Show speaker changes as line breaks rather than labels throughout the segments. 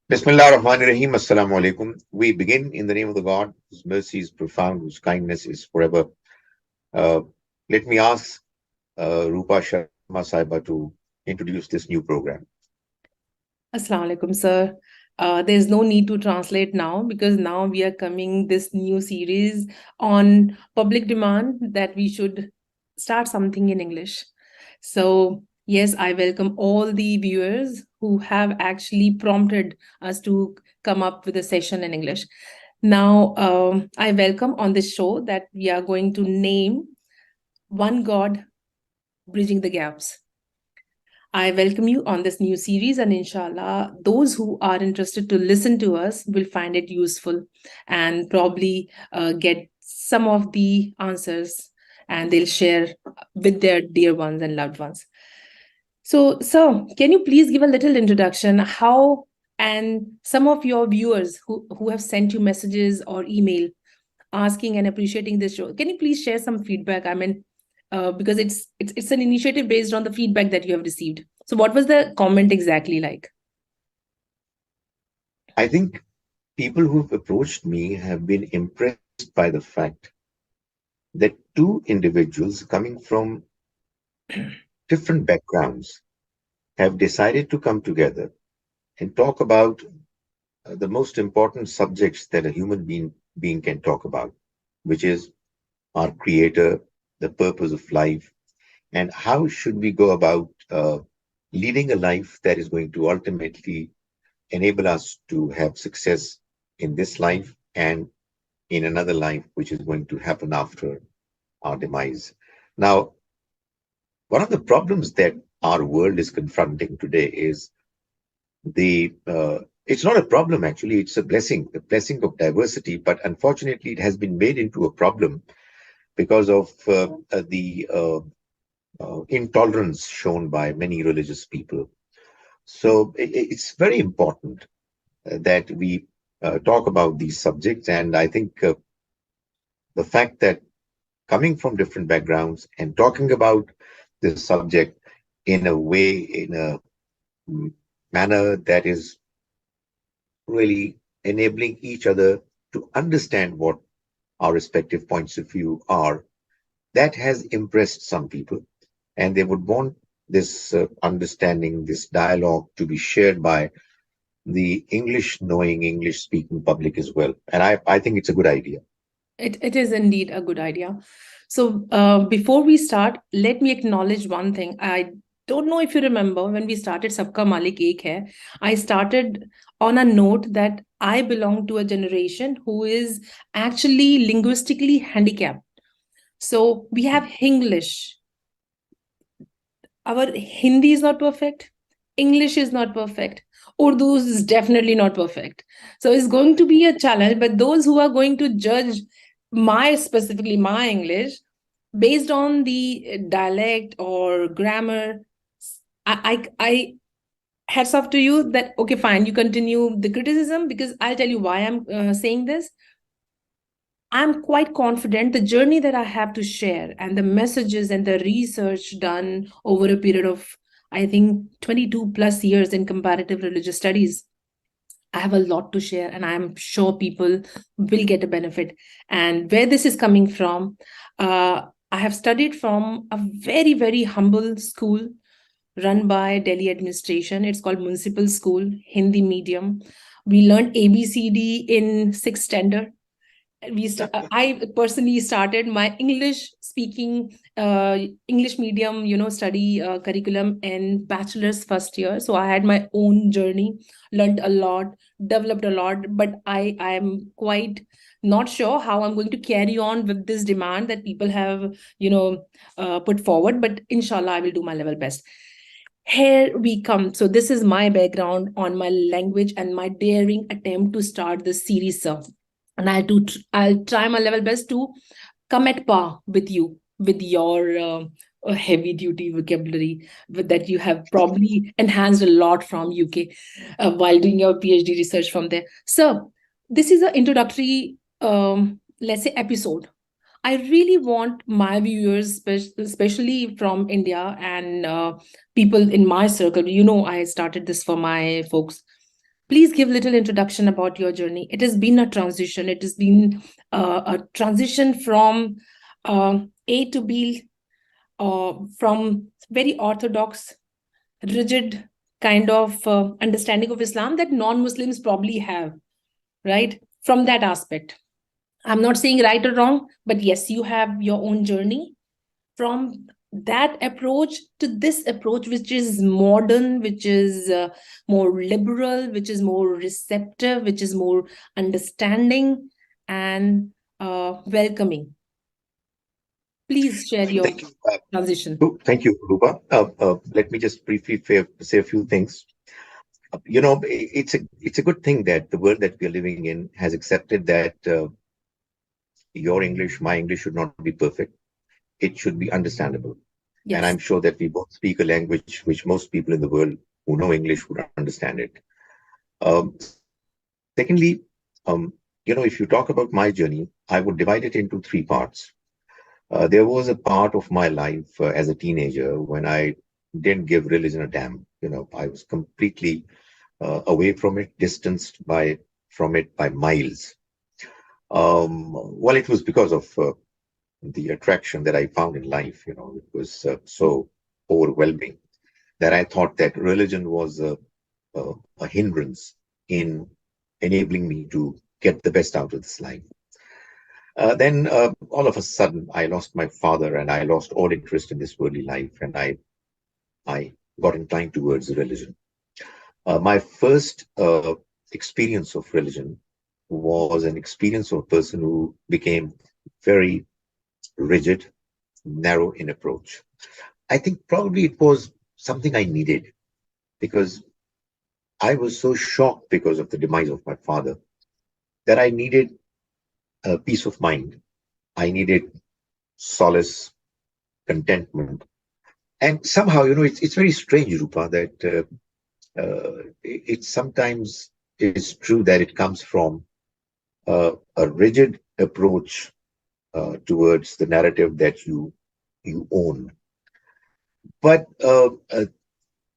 Bismillah ar-Rahman ar-Rahim. Assalamu alaikum. We begin in the name of the God, whose mercy is profound, whose kindness is forever. Uh, Let me ask Roopa Sharma Sahiba to introduce this new program.
Assalamu alaikum, sir. There's no need to translate now because now we are coming this new series on public demand that we should start something in English. So, yes, I welcome all the viewers who have actually prompted us to come up with a session in English. Now, I welcome on this show that we are going to name One God Bridging the Gaps. I welcome you on this new series, and inshallah, those who are interested to listen to us will find it useful and probably get some of the answers and they'll share with their dear ones and loved ones. So, sir, can you please give a little introduction? How and some of your viewers who have sent you messages or email asking and appreciating this show, can you please share some feedback? I mean, because it's an initiative based on the feedback that you have received. So what was the comment exactly like?
I think people who've approached me have been impressed by the fact that two individuals coming from different backgrounds have decided to come together and talk about the most important subjects that a being can talk about, which is our creator, the purpose of life, and how should we go about leading a life that is going to ultimately enable us to have success in this life and in another life which is going to happen after our demise. Now, one of the problems that our world is confronting today is the it's not a problem, actually, it's a blessing, the blessing of diversity, but unfortunately it has been made into a problem because of the intolerance shown by many religious people. So it's very important that we talk about these subjects. And I think the fact that coming from different backgrounds and talking about this subject in a way, in a manner that is really enabling each other to understand what our respective points of view are, that has impressed some people. And they would want this understanding, this dialogue to be shared by the English knowing, English speaking public as well. And I think it's a good idea.
It is indeed a good idea. So before we start, let me acknowledge one thing. I don't know if you remember when we started Sabka Malik Ek Hai, I started on a note that I belong to a generation who is actually linguistically handicapped. So we have English. Our Hindi is not perfect. English is not perfect. Urdu is definitely not perfect. So it's going to be a challenge. But those who are going to judge specifically my English, based on the dialect or grammar, I hats off to you that, okay, fine, you continue the criticism because I'll tell you why I'm saying this. I'm quite confident the journey that I have to share and the messages and the research done over a period of, I think, 22 plus years in comparative religious studies. I have a lot to share, and I'm sure people will get a benefit. And where this is coming from, I have studied from a very, very humble school run by Delhi administration. It's called Municipal School, Hindi medium. We learned ABCD in sixth standard. I personally started my English speaking English medium study curriculum in bachelor's first year, so I had my own journey, learned a lot, developed a lot, but I am quite not sure how I'm going to carry on with this demand that people have put forward, but inshallah I will do my level best. Here we come. So this is my background on my language and my daring attempt to start this series, sir. And I'll try my level best to come at par with you with your heavy duty vocabulary that you have probably enhanced a lot from UK while doing your PhD research from there. So this is an introductory, let's say, episode. I really want my viewers, especially from India and people in my circle. I started this for my folks. Please give little introduction about your journey. It has been a transition. It has been a transition from A to B, from very orthodox, rigid kind of understanding of Islam that non-Muslims probably have, right? From that aspect. I'm not saying right or wrong, but yes, you have your own journey from that approach to this approach, which is modern, which is more liberal, which is more receptive, which is more understanding and welcoming. Please share your
Thank you.
transition.
Thank you, Rupa. Let me just briefly say a few things. It's a good thing that the world that we are living in has accepted that your English, my English should not be perfect. It should be understandable. And I'm
Yes.
sure that we both speak a language which most people in the world who know English would understand it. Secondly, if you talk about my journey, I would divide it into three parts. There was a part of my life as a teenager when I didn't give religion a damn. I was completely away from it, distanced from it by miles. Well, it was because of the attraction that I found in life. It was so overwhelming that I thought that religion was a hindrance in enabling me to get the best out of this life. Then all of a sudden, I lost my father and I lost all interest in this worldly life, and I got inclined towards religion. My first experience of religion was an experience of a person who became very rigid, narrow in approach. I think probably it was something I needed because I was so shocked because of the demise of my father that I needed a peace of mind. I needed solace, contentment. And somehow, it's very strange, Rupa, that it sometimes is true that it comes from a rigid approach towards the narrative that you own. But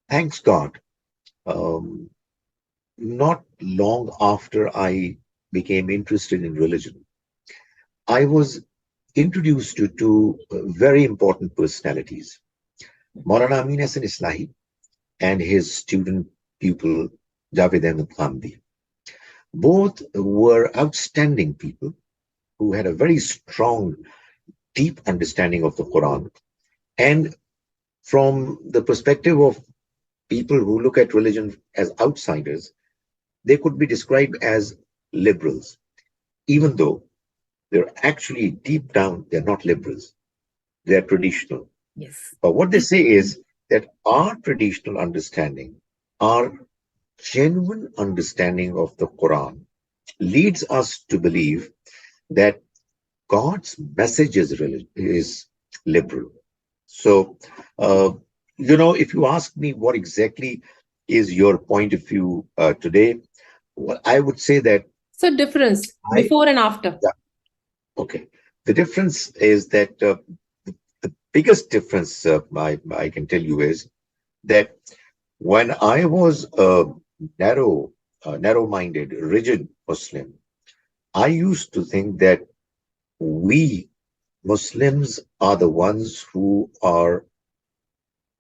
thanks God, um, not long after I became interested in religion, I was introduced to two very important personalities, Maulana Amin Hassan Islahi and his student pupil Javed Ahmed Ghamidi. Both were outstanding people who had a very strong, deep understanding of the Quran. And from the perspective of people who look at religion as outsiders, they could be described as liberals, even though they're actually deep down, they're not liberals, they're traditional.
Yes.
But what they say is that our traditional understanding, our genuine understanding of the Quran, leads us to believe that God's message is liberal. So, if you ask me what exactly is your point of view today, well, I would say that
So difference
I,
before and after.
yeah, okay. The difference is that the biggest difference I can tell you is that when I was a narrow-minded, rigid Muslim, I used to think that we Muslims are the ones who are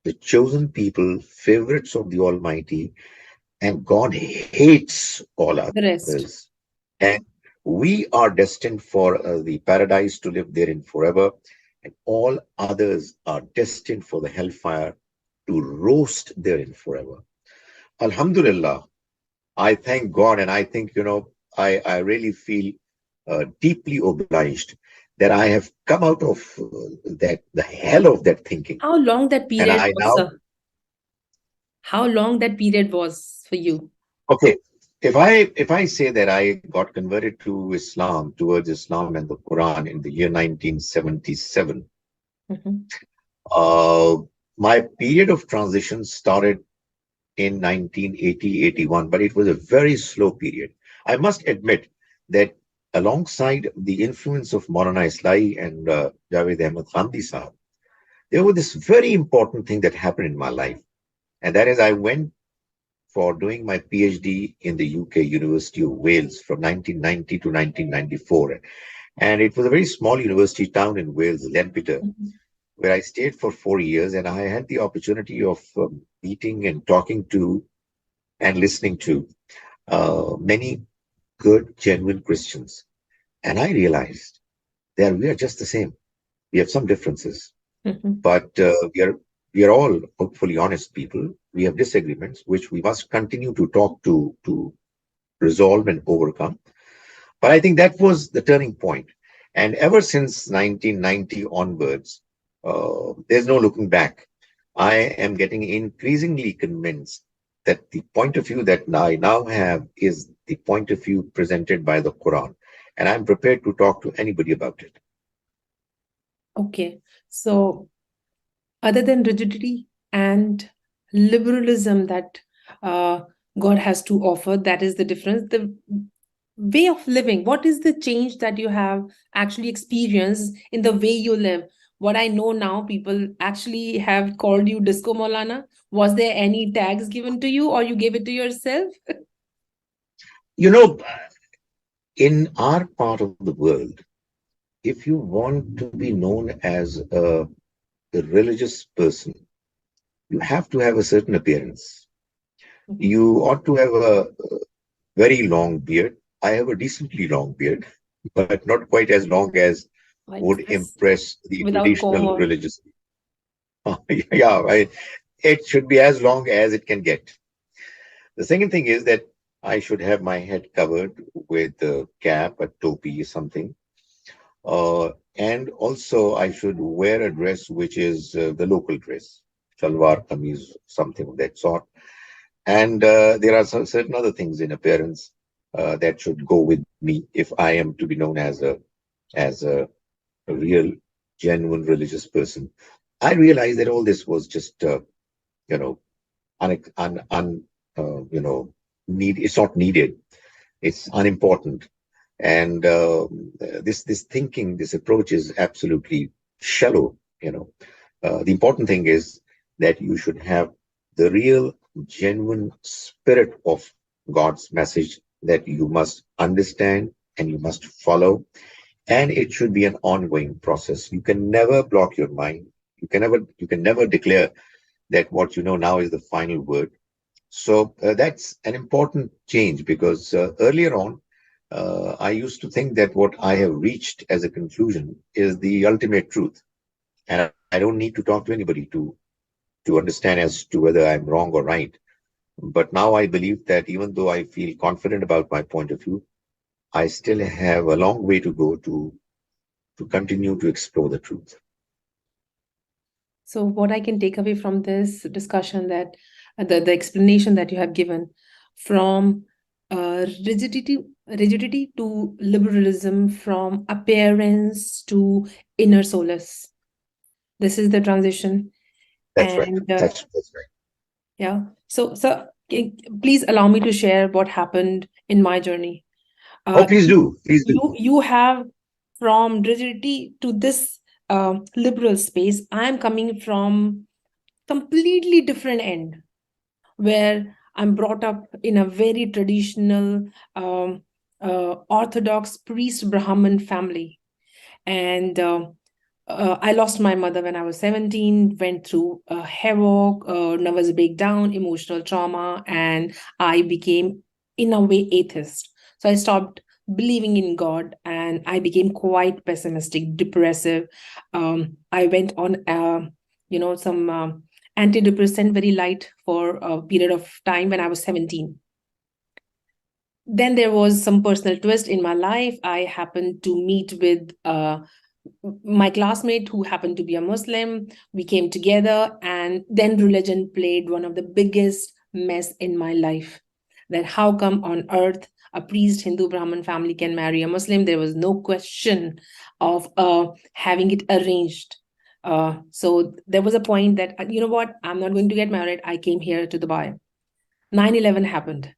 the chosen people, favorites of the Almighty, and God hates all
The
others.
rest.
And we are destined for the paradise to live therein forever, and all others are destined for the hellfire to roast therein forever. Alhamdulillah, I thank God, and I think, I really feel deeply obliged that I have come out of the hell of that thinking.
How long that
And
period
I
was,
now,
sir? How long that period was for you?
okay, if I say that I got converted to Islam, towards Islam and the Quran in the year 1977,
Mhm.
uh, my period of transition started in 1980-81, but it was a very slow period. I must admit that alongside the influence of Maulana Islahi and Javed Ahmed Ghamidi Sahab, there was this very important thing that happened in my life. And that is I went for doing my PhD in the UK University of Wales from 1990 to 1994. And it was a very small university town in Wales, Lempeter,
Mhm.
where I stayed for 4 years. And I had the opportunity of meeting and talking to and listening to many good, genuine Christians. And I realized that we are just the same. We have some differences,
Mhm.
but we are all hopefully honest people. We have disagreements, which we must continue to talk to resolve and overcome. But I think that was the turning point. And ever since 1990 onwards, there's no looking back. I am getting increasingly convinced that the point of view that I now have is the point of view presented by the Quran. And I'm prepared to talk to anybody about it.
Okay. So, other than rigidity and liberalism that uh, God has to offer, that is the difference. The way of living, what is the change that you have actually experienced in the way you live? What I know now, people actually have called you Disco Maulana. Was there any tags given to you, or you gave it to yourself?
You know, in our part of the world, if you want to be known as a religious person, you have to have a certain appearance. You ought to have a very long beard. I have a decently long beard, but not quite as long as
Like
would
this,
impress the
without comb
traditional
or
religious. Yeah, right. It should be as long as it can get. The second thing is that I should have my head covered with a cap, a topi, something. And also, I should wear a dress which is the local dress, shalwar, kameez, something of that sort. And there are some certain other things in appearance that should go with me if I am to be known as a real, genuine religious person. I realized that all this was just, you know, you know, it's not needed. It's unimportant. And this thinking, this approach is absolutely shallow. The important thing is that you should have the real, genuine spirit of God's message that you must understand and you must follow. And it should be an ongoing process. You can never block your mind. You can never declare that what you know now is the final word. So that's an important change because earlier on, I used to think that what I have reached as a conclusion is the ultimate truth. And I don't need to talk to anybody to understand as to whether I'm wrong or right. But now I believe that even though I feel confident about my point of view, I still have a long way to go to continue to explore the truth.
so what I can take away from this discussion, that the explanation that you have given, from rigidity to liberalism, from appearance to inner solace. This is the transition.
That's right.
And
That's right.
yeah, so please allow me to share what happened in my journey.
Oh,
uh,
please do. Please do.
you have, from rigidity to this liberal space. I am coming from completely different end, where I'm brought up in a very traditional Orthodox priest Brahmin family. And I lost my mother when I was 17, went through havoc, nervous breakdown, emotional trauma, and I became, in a way, atheist. So I stopped believing in God and I became quite pessimistic, depressive. I went on, some antidepressant, very light, for a period of time when I was 17. Then there was some personal twist in my life. I happened to meet with my classmate who happened to be a Muslim. We came together, and then religion played one of the biggest mess in my life. That how come on earth a priest Hindu Brahmin family can marry a Muslim? There was no question of having it arranged. So there was a point that, you know what, I'm not going to get married. I came here to Dubai. 9/11 happened.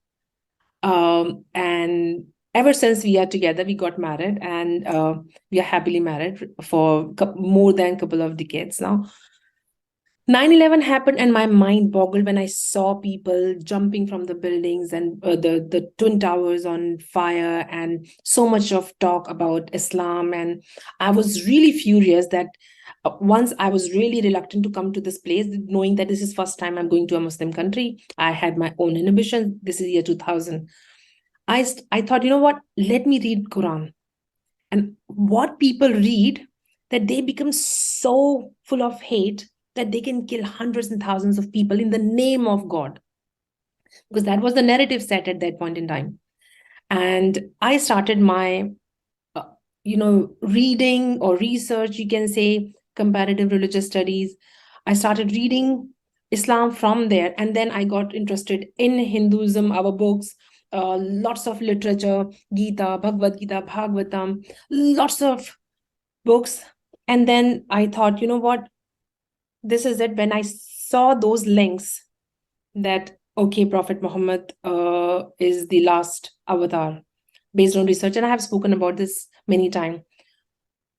And ever since we are together, we got married, and we are happily married for more than a couple of decades now. 9/11 happened and my mind boggled when I saw people jumping from the buildings and the twin towers on fire, and so much of talk about Islam. And I was really furious that once I was really reluctant to come to this place, knowing that this is first time I'm going to a Muslim country. I had my own inhibition. This is year 2000. I thought, you know what? Let me read Quran. And what people read, that they become so full of hate that they can kill hundreds and thousands of people in the name of God, because that was the narrative set at that point in time. And I started my uh, reading or research, you can say, comparative religious studies. I started reading Islam from there, and then I got interested in Hinduism, our books, lots of literature, Gita, Bhagavad Gita, Bhagavatam, lots of books. And then I thought, you know what, this is it. When I saw those links that, okay, Prophet Muhammad is the last avatar, based on research, and I have spoken about this many times,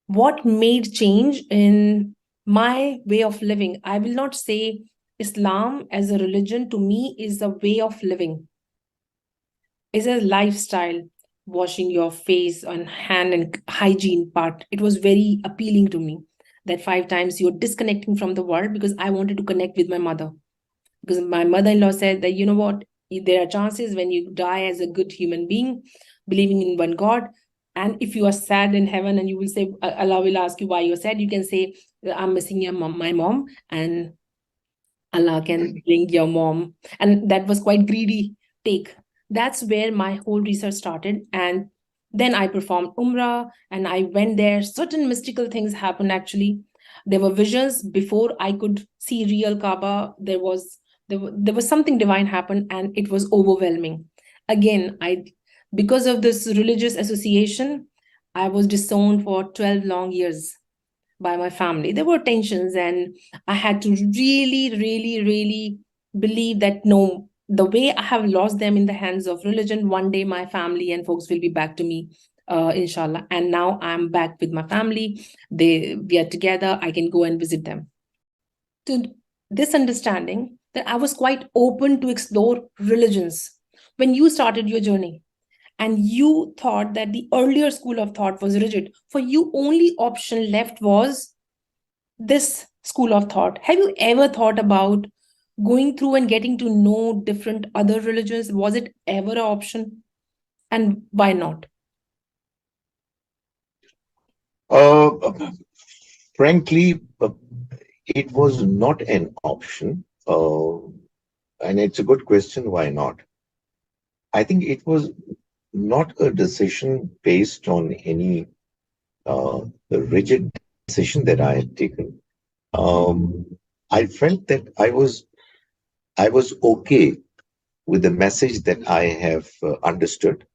what made change in my way of living? I will not say Islam as a religion to me is a way of living, is a lifestyle. Washing your face and hand and hygiene part, it was very appealing to me, that 5 times you're disconnecting from the world, because I wanted to connect with my mother. Because my mother-in-law said that, you know what, there are chances when you die as a good human being, believing in one God, and if you are sad in heaven and you will say, Allah will ask you why you're sad, you can say, I'm missing your mom, my mom, and Allah can bring your mom. And that was quite greedy take. That's where my whole research started. And then I performed Umrah and I went there. Certain mystical things happened actually. There were visions before I could see real Kaaba. There was something divine happened, and it was overwhelming. Again, because of this religious association, I was disowned for 12 long years by my family. There were tensions, and I had to really, really, really believe that no, the way I have lost them in the hands of religion, one day my family and folks will be back to me, inshallah. And now I'm back with my family. We are together. I can go and visit them. To this understanding that I was quite open to explore religions when you started your journey, and you thought that the earlier school of thought was rigid, for you only option left was this school of thought. Have you ever thought about going through and getting to know different other religions? Was it ever an option? And why not?
Uh, Frankly, it was not an option. And it's a good question. Why not? I think it was not a decision based on any rigid decision that I had taken. I felt that I was okay with the message that I have understood,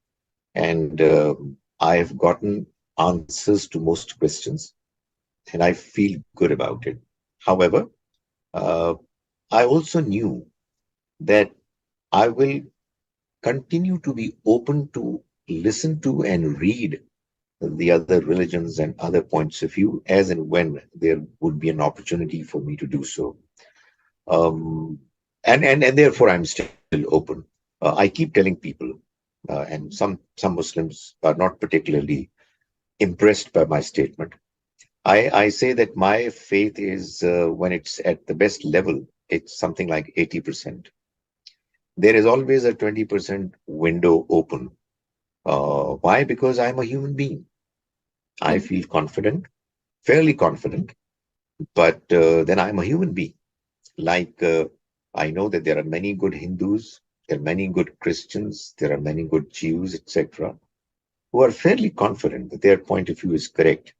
and I have gotten answers to most questions, and I feel good about it. However, uh, I also knew that I will continue to be open to listen to and read the other religions and other points of view as and when there would be an opportunity for me to do so. And therefore I'm still open. I keep telling people, and some Muslims are not particularly impressed by my statement. I say that my faith is, when it's at the best level, it's something like 80%. There is always a 20% window open. Why? Because I'm a human being. I feel confident, fairly confident, but then I'm a human being. Like, I know that there are many good Hindus, there are many good Christians, there are many good Jews, etc., who are fairly confident that their point of view is correct.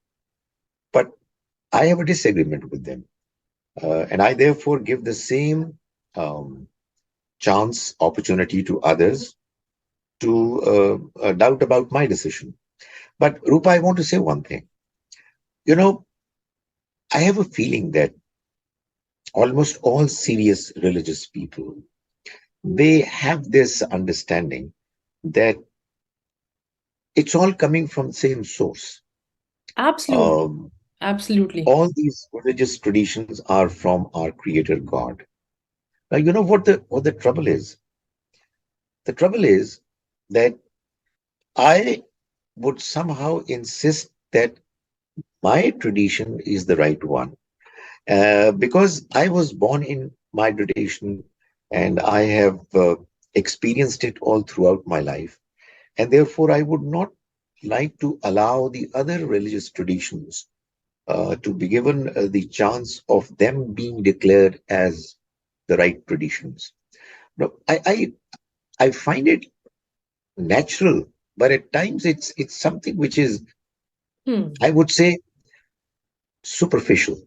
But I have a disagreement with them. And I therefore give the same um, chance, opportunity to others to doubt about my decision. But Rupa, I want to say one thing. You know, I have a feeling that almost all serious religious people, they have this understanding that it's all coming from the same source.
Absolutely. Absolutely.
All these religious traditions are from our creator God. Now, you know what the trouble is? The trouble is that I would somehow insist that my tradition is the right one, because I was born in my tradition and I have experienced it all throughout my life. And therefore, I would not like to allow the other religious traditions to be given the chance of them being declared as the right traditions. No, I find it natural, but at times it's something which is,
Hmm.
I would say, superficial.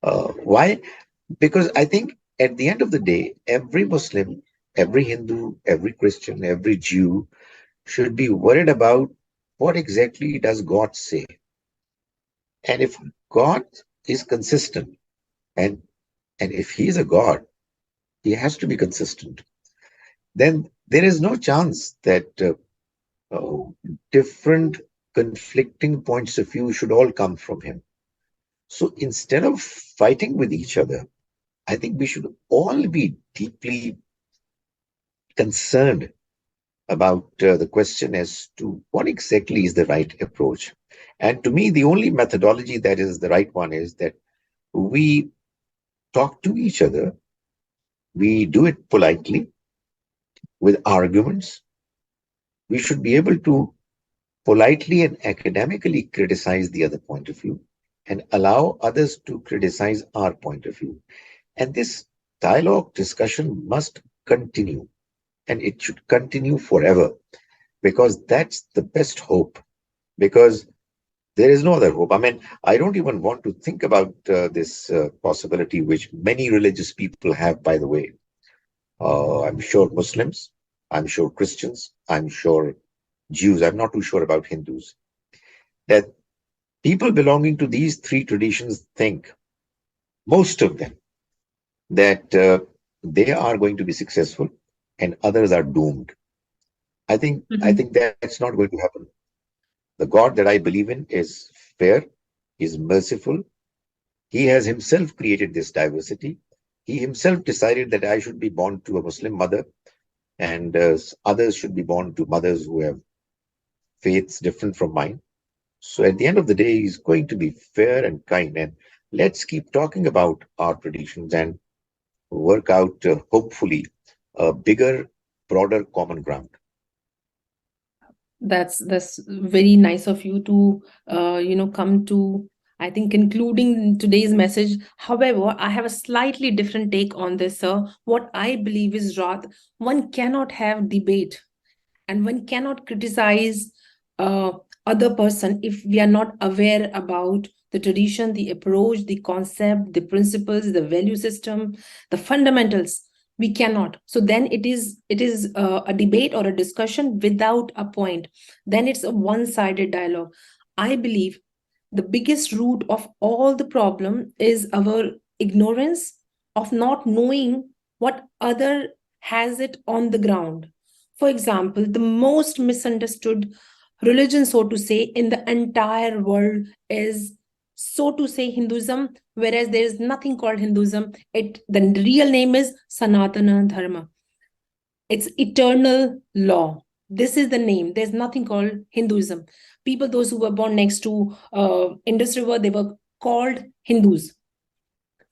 Why? Because I think at the end of the day, every Muslim, every Hindu, every Christian, every Jew should be worried about what exactly does God say. And if God is consistent, and and if He is a God, He has to be consistent. Then there is no chance that different conflicting points of view should all come from Him. So instead of fighting with each other, I think we should all be deeply concerned about the question as to what exactly is the right approach. And to me, the only methodology that is the right one is that we talk to each other, we do it politely with arguments. We should be able to politely and academically criticize the other point of view and allow others to criticize our point of view. And this dialogue discussion must continue, and it should continue forever, because that's the best hope. Because there is no other hope. I mean, I don't even want to think about this possibility, which many religious people have, by the way. I'm sure Muslims, I'm sure Christians, I'm sure Jews, I'm not too sure about Hindus, that people belonging to these three traditions think, most of them, that they are going to be successful and others are doomed. I think that's not going to happen. The God that I believe in is fair, is merciful. He has himself created this diversity. He himself decided that I should be born to a Muslim mother, and others should be born to mothers who have faiths different from mine. So at the end of the day, he's going to be fair and kind. And let's keep talking about our traditions and work out, hopefully, a bigger, broader common ground.
That's very nice of you to come to, I think, concluding today's message. However, I have a slightly different take on this, sir. What I believe is, Rod, one cannot have debate and one cannot criticize uh, other person if we are not aware about the tradition, the approach, the concept, the principles, the value system, the fundamentals. We cannot. So then it is a debate or a discussion without a point. Then it's a one sided dialogue. I believe the biggest root of all the problem is our ignorance of not knowing what other has it on the ground. For example, the most misunderstood religion, so to say, in the entire world is, so to say, Hinduism, whereas there is nothing called Hinduism. It The real name is Sanatana Dharma. It's eternal law. This is the name. There's nothing called Hinduism. People, those who were born next to Indus River, they were called Hindus,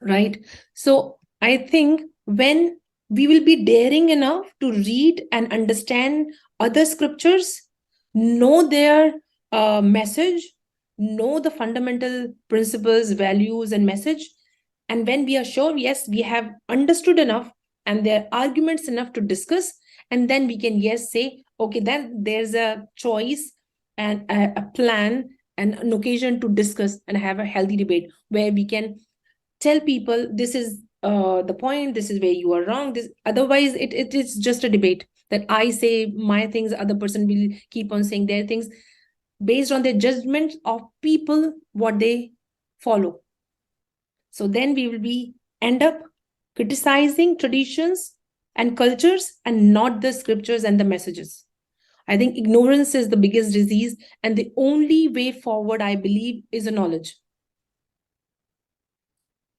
right? So I think when we will be daring enough to read and understand other scriptures, know their message, know the fundamental principles, values, and message, and when we are sure, yes, we have understood enough and there are arguments enough to discuss, and then we can, yes, say, okay, then there's a choice and a plan and an occasion to discuss and have a healthy debate where we can tell people this is the point, this is where you are wrong. This Otherwise it is just a debate that I say my things, other person will keep on saying their things based on their judgment of people what they follow. So then we will be end up criticizing traditions and cultures and not the scriptures and the messages. I think ignorance is the biggest disease, and the only way forward, I believe, is a knowledge.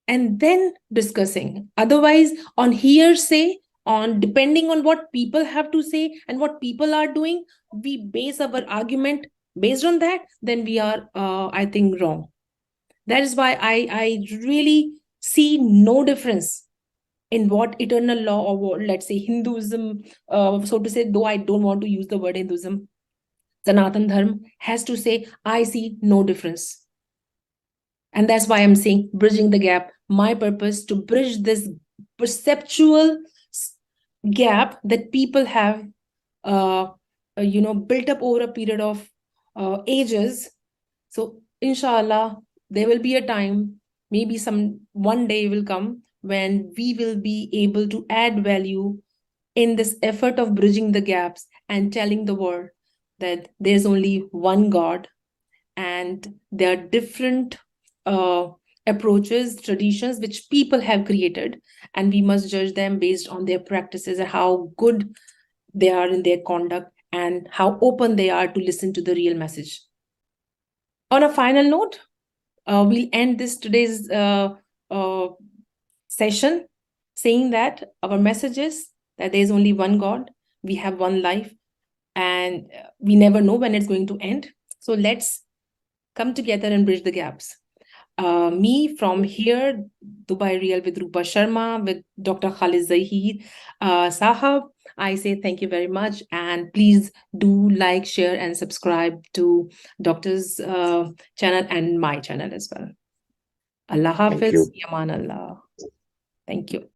and then discussing. Otherwise, on hearsay, on depending on what people have to say and what people are doing, we base our argument based on that, then we are, I think, wrong. That is why I really see no difference in what eternal law or what, let's say, Hinduism, so to say, though I don't want to use the word Hinduism, Sanatan Dharma has to say. I see no difference. And that's why I'm saying bridging the gap. My purpose to bridge this perceptual gap that people have, built up over a period of ages. So, inshallah, there will be a time, maybe some one day will come when we will be able to add value in this effort of bridging the gaps and telling the world that there's only one God, and there are different uh, approaches, traditions which people have created, and we must judge them based on their practices and how good they are in their conduct and how open they are to listen to the real message. On a final note, we'll end this today's uh, session saying that our message is that there is only one God, we have one life, and we never know when it's going to end. So let's come together and bridge the gaps. Me from here, Dubai Real with Roopa Sharma, with Dr. Khalid Zaheer Sahab. I say thank you very much, and please do like, share, and subscribe to Doctor's channel and my channel as well. Allah
Thank
Hafiz,
you.
Yaman Allah. Thank you.